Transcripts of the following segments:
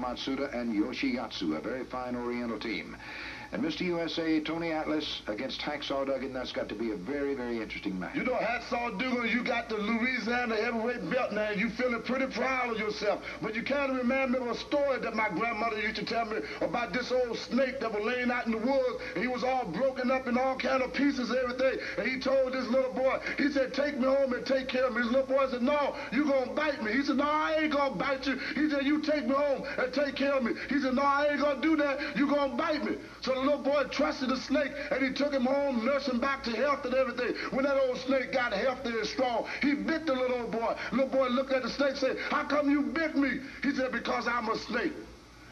Matsuda and Yoshiyatsu, a very fine Oriental team. And Mr. USA, Tony Atlas against Hacksaw Duggan, that's got to be a very, very interesting match. You know, Hacksaw Duggan, you got the Louisiana heavyweight belt now. You feeling pretty proud of yourself. But you kind of remind me of a story that my grandmother used to tell me about this old snake that was laying out in the woods. And he was all broken up in all kind of pieces and everything. And he told this little boy, he said, take me home and take care of me. His little boy said, no, you gonna bite me. He said, no, I ain't gonna bite you. He said, you take me home and take care of me. He said, no, I ain't gonna do that. You gonna bite me. So the little boy trusted the snake, and he took him home, nursed him back to health and everything. When that old snake got healthy and strong, he bit the little old boy. Little boy looked at the snake and said, how come you bit me? He said, because I'm a snake.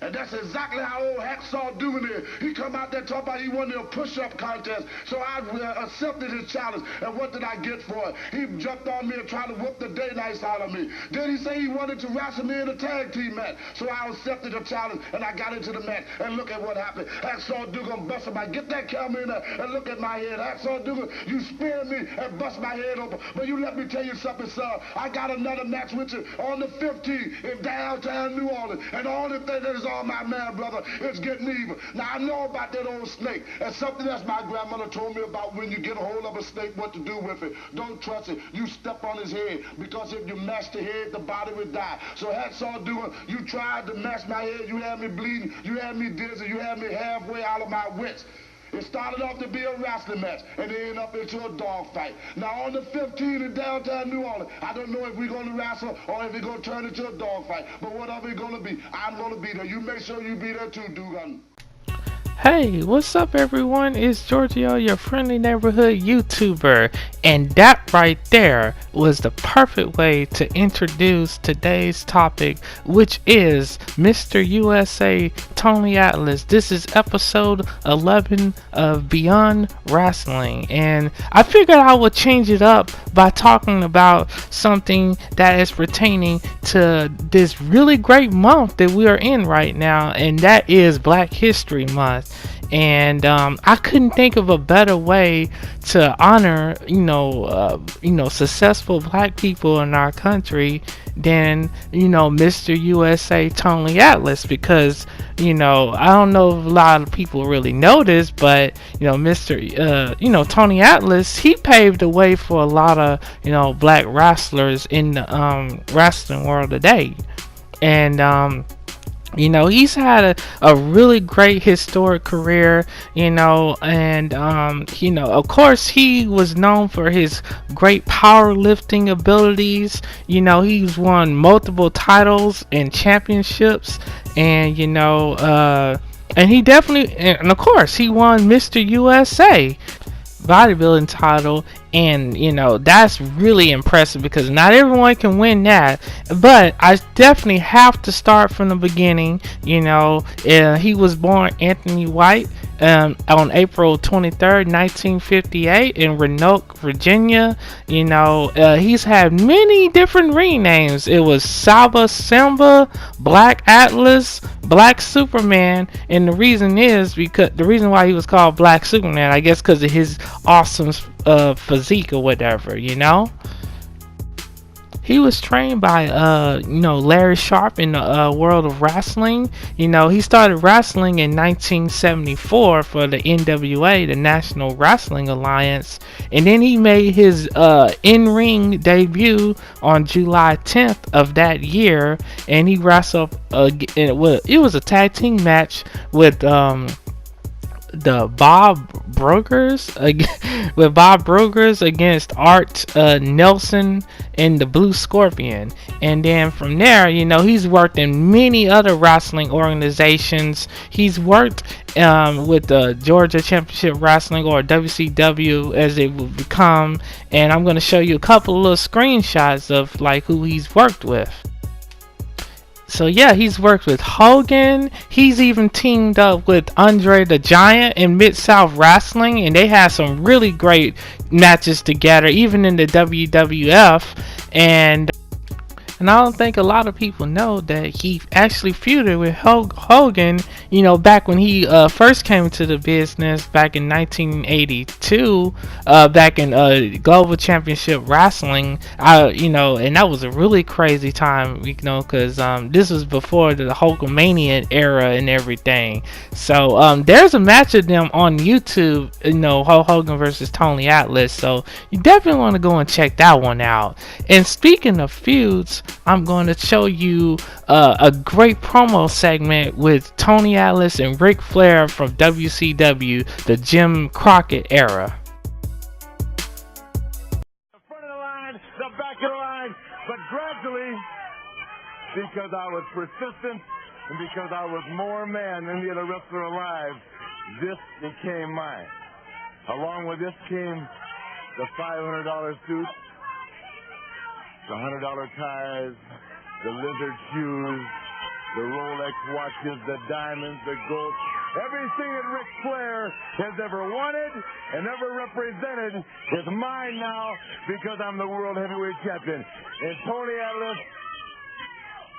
And that's exactly how old Hacksaw Duggan is. He come out there talking about he won a push-up contest. So I accepted his challenge. And what did I get for it? He jumped on me and tried to whoop the daylights out of me. Then he said he wanted to wrestle me in a tag team match. So I accepted the challenge and I got into the match. And look at what happened. Hacksaw Duggan busted my, get that camera in there and look at my head. Hacksaw Duggan, you speared me and bust my head open. But you let me tell you something, son. I got another match with you on the 15th in downtown New Orleans. And the only thing that is on my man, brother, it's getting even. Now, I know about that old snake. And something else my grandmother told me about when you get a hold of a snake, what to do with it. Don't trust it. You step on his head, because if you mash the head, the body will die. So Hacksaw Duggan, you tried to mash my head. You had me bleeding. You had me dizzy. You had me halfway out of my wits. It started off to be a wrestling match, and it ended up into a dog fight. Now, on the 15th in downtown New Orleans, I don't know if we're going to wrestle or if we're going to turn into a dog fight. But whatever it's going to be, I'm going to be there. You make sure you be there too, Duggan. Hey, what's up everyone? It's Giorgio, your friendly neighborhood YouTuber, and that right there was the perfect way to introduce today's topic, which is Mr. USA Tony Atlas. This is episode 11 of Beyond Wrasslin, and I figured I would change it up by talking about something that is pertaining to this really great month that we are in right now, and that is Black History Month. And I couldn't think of a better way to honor, successful black people in our country than, Mr. USA Tony Atlas, because, I don't know if a lot of people really know this, but, Tony Atlas, he paved the way for a lot of, black wrestlers in the wrestling world today. And, he's had a really great historic career, and, of course, he was known for his great powerlifting abilities. He's won multiple titles and championships, and, and he definitely, and of course, he won Mr. USA bodybuilding title, and that's really impressive because not everyone can win that. But I definitely have to start from the beginning. He was born Anthony White on April 23rd, 1958 in Roanoke, Virginia. He's had many different ring names. It was Samba, Black Atlas, Black Superman, and the reason why he was called Black Superman, I guess, because of his awesome physique or whatever. He was trained by, Larry Sharp in the world of wrestling. He started wrestling in 1974 for the NWA, the National Wrestling Alliance. And then he made his in-ring debut on July 10th of that year. And he wrestled, it was a tag team match with the Bob Brokers against Art Nelson and the Blue Scorpion. And then from there, he's worked in many other wrestling organizations. He's worked with the Georgia Championship Wrestling, or WCW as it will become, and I'm going to show you a couple of little screenshots of like who he's worked with. So yeah, he's worked with Hogan. He's even teamed up with Andre the Giant in Mid-South Wrestling, and they had some really great matches together, even in the WWF. And And I don't think a lot of people know that he actually feuded with Hogan, you know, back when he first came into the business back in 1982, back in Global Championship Wrestling. You know, and that was a really crazy time, you know, because this was before the Hulkamania era and everything. So there's a match of them on YouTube, you know, Hulk Hogan versus Tony Atlas. So you definitely want to go and check that one out. And speaking of feuds, I'm going to show you a great promo segment with Tony Atlas and Ric Flair from WCW, the Jim Crockett era. The front of the line, the back of the line, but gradually, because I was persistent and because I was more man than the other wrestler alive, this became mine. Along with this came the $500 suit, the $100 ties, the lizard shoes, the Rolex watches, the diamonds, the gold, everything that Ric Flair has ever wanted and ever represented is mine now because I'm the World Heavyweight Champion. And Tony Atlas,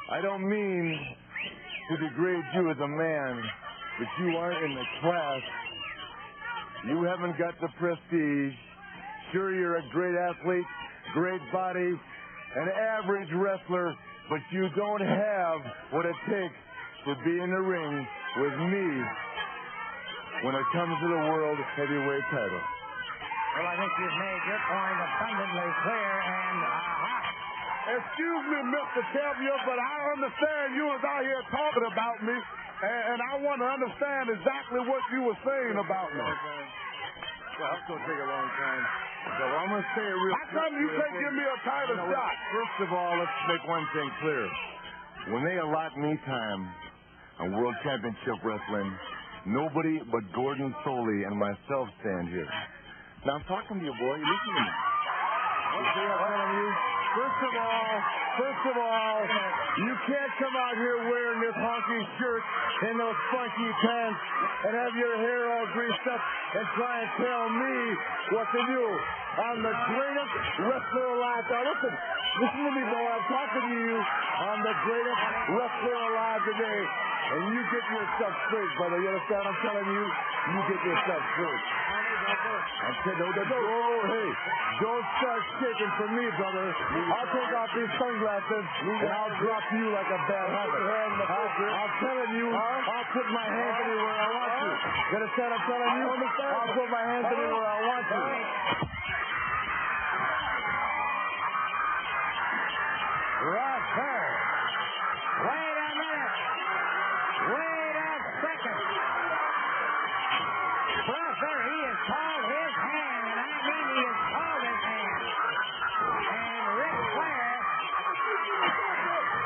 I don't mean to degrade you as a man, but you aren't in the class. You haven't got the prestige. Sure, you're a great athlete, great body, an average wrestler, but you don't have what it takes to be in the ring with me when it comes to the World Heavyweight title. Well, I think you've made your point abundantly clear, and Excuse me, Mr. Champion, but I understand you was out here talking about me, and I want to understand exactly what you were saying about me. well, it's going to take a long time. So I'm going to say it real quick. How come you can't give me a title shot? First of all, let's make one thing clear. When they allot me time on World Championship Wrestling, nobody but Gordon Soley and myself stand here. Now, I'm talking to you, boy. Listen to me. Okay, I'm telling you. First of all, you can't come out here wearing this honky shirt and those funky pants and have your hair all greased up and try and tell me what to do. I'm the greatest wrestler alive. Now listen to me, boy. I'm talking to you. I'm the greatest wrestler alive today. And you get yourself straight, brother. You understand what I'm telling you? You get yourself straight. Hey, don't start shaking for me, brother. I'll take off these sunglasses and I'll drop you like a bad habit. I'm telling you, I'll put my hands anywhere I want to. You understand what I'm telling you? I'll put my hands anywhere I want to. right there. Wait a minute. Wait a second. Brother, he has called his hand, and I mean he has called his hand. And Ric Flair,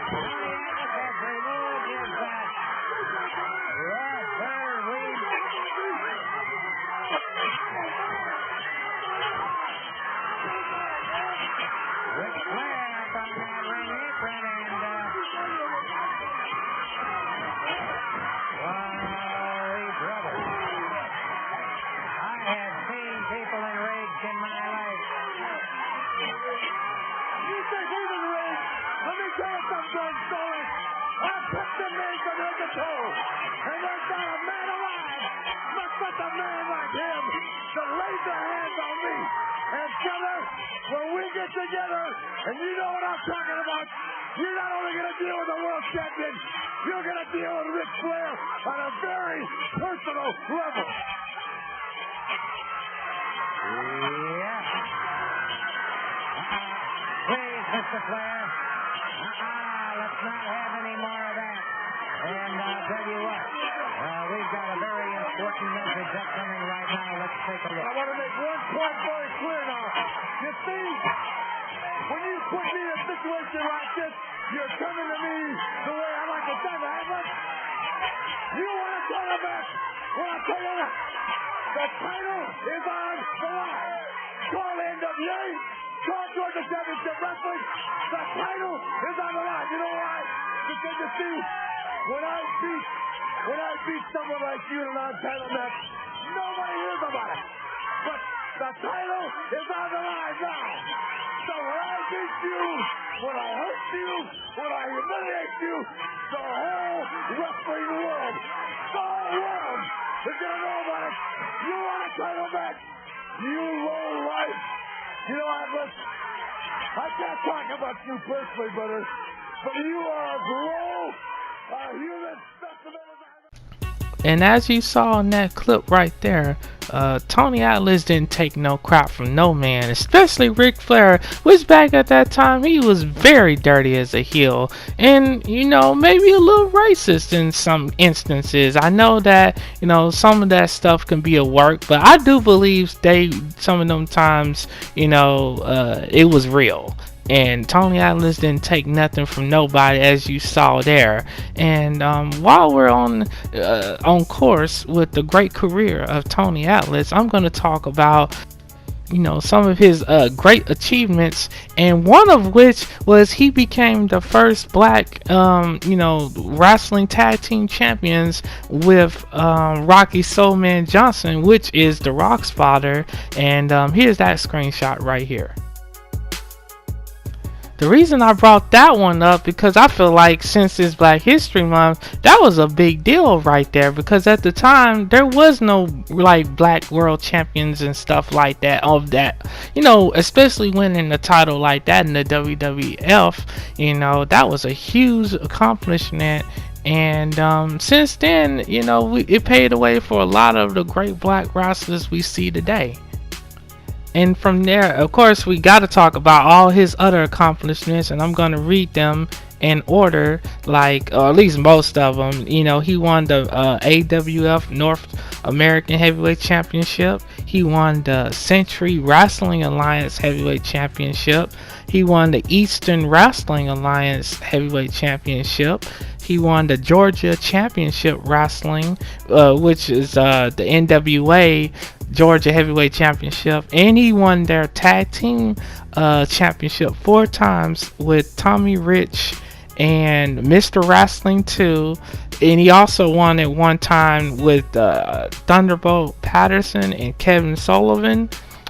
Tony Atlas has removed his referee. Ric Flair up on that ring apron, and Wally brother. I have seen people enraged in my life. You think he's enraged? Let me tell you something, Stolen. I put the man from head to toe. And there's not a man alive, much but a man like him, to lay their hands on me. And brother, when we get together, and you know what I'm talking about, you're not only going to deal with the world champion, you're going to deal with Ric Flair on a very personal level. Yeah. Please, Mr. Flair. Let's not have any more of that. And I'll tell you what, we've got a very important message upcoming right now. Let's take a look. I want to make one point very clear now. You see, when you put me in a situation like this, you're coming to me the way I like to tell you, Atlas. You want to tell him back? Well, I'll tell you what. The title is on the line. Call NWA. Call Georgia Championship Wrestling. The title is on the line. You know why? Because you see, when I beat someone like you in a non-title match, nobody hears about it. But The title is on the line now. So when I beat you, when I hurt you, when I humiliate you, the whole wrestling world, the whole world is going to know about it. You want a title match? You low life. You know, I can't talk about you personally, brother, but you are as low a human specimen as I have. And as you saw in that clip right there, Tony Atlas didn't take no crap from no man, especially Ric Flair, which back at that time he was very dirty as a heel, and you know, maybe a little racist in some instances. I know that, you know, some of that stuff can be a work, but I do believe some of them times, you know, it was real. And Tony Atlas didn't take nothing from nobody, as you saw there. And while we're on course with the great career of Tony Atlas, I'm going to talk about, you know, some of his great achievements, and one of which was he became the first black, you know, wrestling tag team champions with Rocky Soulman Johnson, which is The Rock's father. And here's that screenshot right here. The reason I brought that one up because I feel like since it's Black History Month, that was a big deal right there, because at the time there was no like black world champions and stuff like that of that, you know, especially winning the title like that in the WWF, you know, that was a huge accomplishment. And since then, you know, it paved the way for a lot of the great black wrestlers we see today. And from there, of course, we got to talk about all his other accomplishments, and I'm going to read them in order, like, or at least most of them. You know, he won the AWF North American Heavyweight Championship. He won the Century Wrestling Alliance Heavyweight Championship. He won the Eastern Wrestling Alliance Heavyweight Championship. He won the Georgia Championship Wrestling, which is the NWA Georgia Heavyweight Championship, and he won their tag team championship 4 times with Tommy Rich and Mr. Wrasslin 2, and he also won it 1 time with Thunderbolt Patterson and Kevin Sullivan.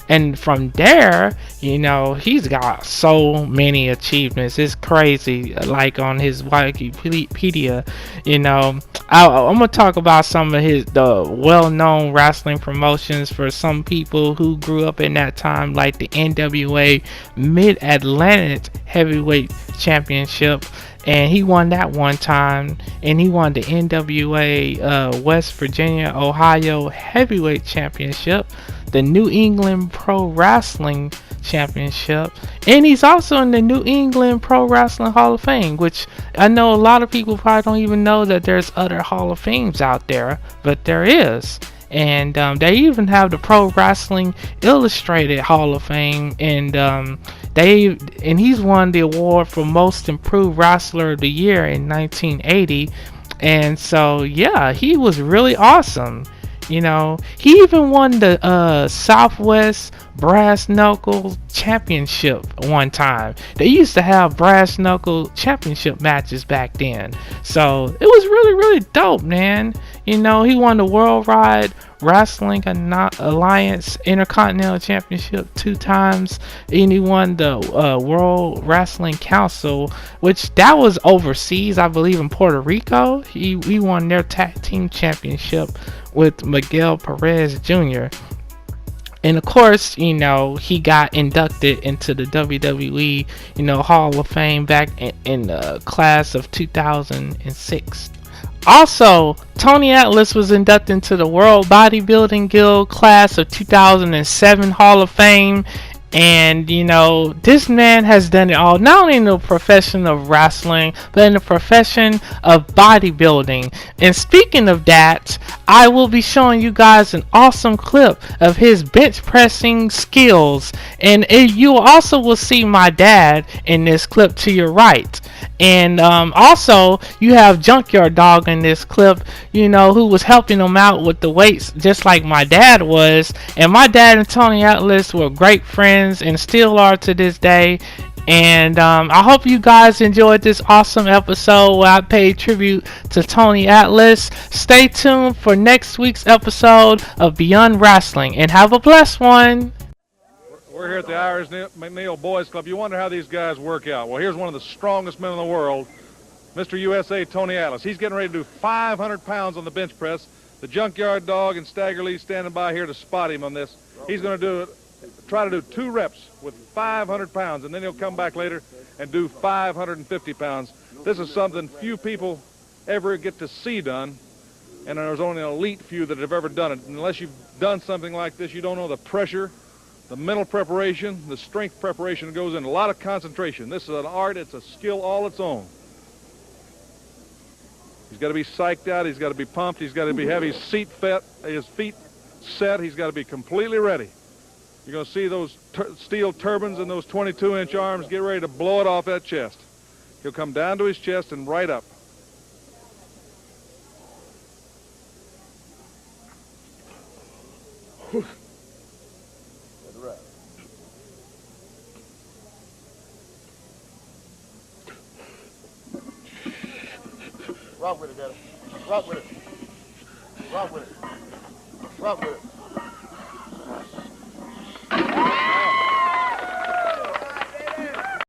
And from there, you know, he's got so many achievements. It's crazy. Like on his Wikipedia, you know, I'm gonna talk about some of the well-known wrestling promotions for some people who grew up in that time, like the NWA Mid-Atlantic Heavyweight Championship. And he won that 1 time, and he won the NWA West Virginia Ohio Heavyweight Championship, the New England Pro Wrestling Championship, and he's also in the New England Pro Wrestling Hall of Fame, which I know a lot of people probably don't even know that there's other Hall of Fames out there, but there is. And they even have the Pro Wrestling Illustrated Hall of Fame, and he's won the award for Most Improved Wrestler of the Year in 1980. And so yeah, he was really awesome. You know, he even won the Southwest Brass Knuckle Championship 1 time. They used to have Brass Knuckle Championship matches back then. So it was really, really dope, man. You know, he won the Worldwide Wrestling Alliance Intercontinental Championship 2 times. And he won the World Wrestling Council, which that was overseas, I believe in Puerto Rico. He won their tag team championship with Miguel Perez Jr. And of course, you know, he got inducted into the WWE, you know, Hall of Fame back in the class of 2006. Also, Tony Atlas was inducted into the World Bodybuilding Guild class of 2007 Hall of Fame. And you know, this man has done it all, not only in the profession of wrestling, but in the profession of bodybuilding. And speaking of that, I will be showing you guys an awesome clip of his bench pressing skills, and you also will see my dad in this clip to your right. And also you have Junkyard Dog in this clip, you know, who was helping him out with the weights just like my dad was. And my dad and Tony Atlas were great friends and still are to this day. And I hope you guys enjoyed this awesome episode where I paid tribute to Tony Atlas. Stay tuned for next week's episode of Beyond Wrasslin, and have a blessed one. We're here at the Irish McNeil Boys Club. You wonder how these guys work out. Well, here's one of the strongest men in the world, Mr. USA, Tony Atlas. He's getting ready to do 500 pounds on the bench press. The Junkyard Dog and Stagger Lee standing by here to spot him on this. He's going to try to do 2 reps with 500 pounds, and then he'll come back later and do 550 pounds. This is something few people ever get to see done, and there's only an elite few that have ever done it. And unless you've done something like this, you don't know the pressure, the mental preparation, the strength preparation that goes in. A lot of concentration. This is an art. It's a skill all its own. He's got to be psyched out. He's got to be pumped. He's got to have his feet set. He's got to be completely ready. You're going to see those steel turbines and those 22-inch arms get ready to blow it off that chest. He'll come down to his chest and right up. Rock with it, Daddy. Rock with it. Rock with it. Rock with it.